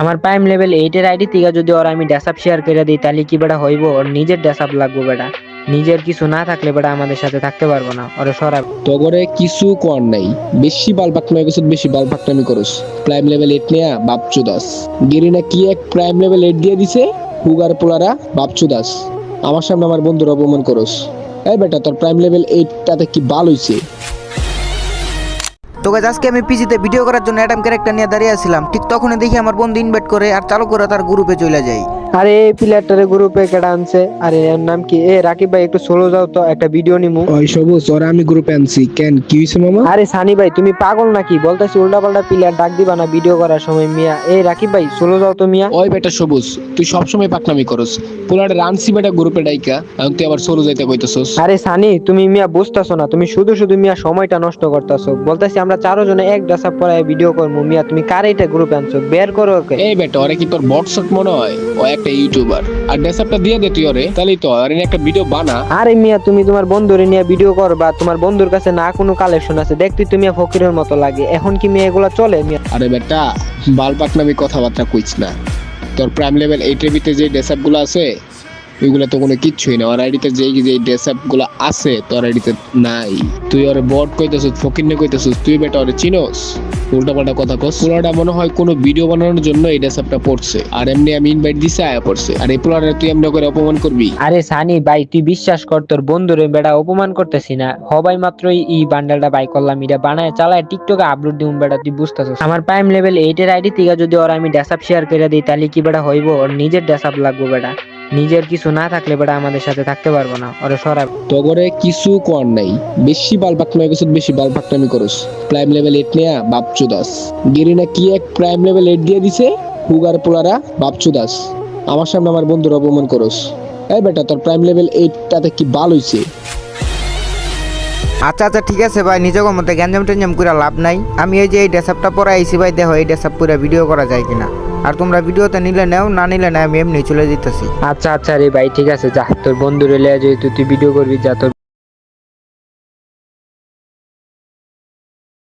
আমার prime level 8 এর ID থেকে যদি ওরা আমি ড্যাসআপ শেয়ার করে দিই তাহলে কি বেটা হইব? ওর নিজের ড্যাসআপ লাগবে বেটা। নিজের কিছু না থাকলে বেটা আমাদের সাথে থাকতে পারবো না, ওরে সরাব। তগরে কিছু কর নাই, বেশি বালপাকনামি করছ, বেশি বালপাকনামি করস। প্রাইম লেভেল 8 নিয়া বাপচু দাস গিরিনা কি এক প্রাইম লেভেল 8 দিয়ে দিছে, হুগার পোলারা বাপচু দাস আমার সামনে আমার বন্ধুর অপমান করস। এই বেটা তোর প্রাইম লেভেল 8 টাতে কি বাল হইছে? তো গাইস আজকে আমি পিজিতে ভিডিও করার জন্য অ্যাডাম ক্যারেক্টার নিয়ে দাঁড়িয়ে আছিলাম, ঠিক তখনই দেখি আমার বন্ধু ইনভাইট করে আর চালু করে তার গ্রুপে চলে যায়। আরে এই প্লেয়ারটারে গ্রুপে কেডা আনছে? আরে এর নাম কি? রাকিব ভাই একটু সোলো যাও তো, একটা ভিডিও নিমু। ওই সবুজ ওরা আমি গ্রুপে আনছি, কেন কি হইছে মামা? আরে সানি ভাই তুমি পাগল নাকি? বলতেছি উল্টাপাল্টা প্লেয়ার ডাক দিবা না ভিডিও করার সময় মিয়া। রাকিব ভাই সোলো যাও তো মিয়া। ওই বেটা সবুজ তুই সবসময় পাকনামি করস, পোলারে রানছি বেটা গ্রুপে ডাইকা, এখন তুই আবার সোলো যাইতে কইতাছস। আরে সানি তুমি মিয়া বুঝতাছো না, তুমি শুধু শুধু মিয়া সময়টা নষ্ট করতেছো। বলতেছি আমরা চারজনে এক ড্রেসআপ পরে ভিডিও করবো মিয়া, তুমি কার এটা গ্রুপে আনছো? বের করো ওকে। এই বেটা ওরে কি তোর বটশট মনে হয়? ও একটা ইউটিউবার, আর ড্রেসআপটা দিয়ে দে তুই ওরে, তাহলেই তো আর একটা ভিডিও বানা। আরে মিয়া তুমি তোমার বন্ধুরে নিয়ে ভিডিও করবা, তোমার বন্ধুর কাছে না কোনো কালেকশন আছে, দেখতে তুমি ফকিরের মতো লাগে। এখন কি মিয়া এগুলা চলে মিয়া? আরে বেটা বাল পাকনামি কথাবার্তা কইছ না। তোর প্রাইম লেভেল 8 এর ভিতরে যে ড্রেসআপ গুলো আছে ওইগুলো তো কোনো কিচ্ছুই না। ওর আইডিতে যে ড্রেসআপ গুলো আছে তোর আইডিতে নাই। তুই ওরে বট কইতাছস, ফকিরনে কইতাছস, তুই বেটা ওরে চিনোস? উল্টাপাল্টা কথা কস। পোলাটা মনে হয় কোনো ভিডিও বানানোর জন্য এই ড্রেসআপটা পড়ছে, আর এমনি আমি ইনভাইট দিছি আয়া পড়ছে, আর এই পোলাটা তুই এমনি করে অপমান করবি? আরে সানি ভাই তুই বিশ্বাস কর, তোর বন্ধুরে বেটা অপমান করতেছি না। হবাই মাত্রই এই বান্ডেলটা বাই করলাম, এটা বানায় চালায় টিকটকে আপলোড দিউম বেটা, তুই বুঝতেছস? আমার প্রাইম লেভেল 8 এর আইডি থেকে যদি ওরা আমি ড্রেসআপ শেয়ার করে দিই তাহলে কি বেটা হইব? ওর নিজের ড্রেসআপ লাগবে বেটা। নিজের কিছু না থাকলে বেটা আমাদের সাথে থাকতে পারবো না, ওরে সরাব। তগরে কিছু কর নাই, বেশি বালপাকনামি করছ, বেশি বালপাকনামি করস। প্রাইম লেভেল 8 নিয়া বাপচু দাস গিরিনা কি এক প্রাইম লেভেল 8 দিয়ে দিছে, হুগার পোলারা বাপচু দাস আমার সামনে আমার বন্ধুর অপমান করস। এই বেটা তোর প্রাইম লেভেল 8 টাতে কি বাল হইছে? আচ্ছা আচ্ছা ঠিক আছে ভাই, নিজের মধ্যে গ্যাঞ্জাম টেঞ্জাম করে লাভ নাই। আমি এই যে এই ড্রেসআপটা পরে আইছি ভাই, দেখো এই ড্রেসআপ পুরো ভিডিও করা যায় কিনা। আর তোমরা ভিডিওতে নিলে নাও, না নিলে না, আমি এমনি চলে যেতেছি। আচ্ছা আচ্ছা রে ভাই ঠিক আছে, যা তোর বন্ধুরে লিয়ে যেহেতু তুই ভিডিও করবি, যা তোর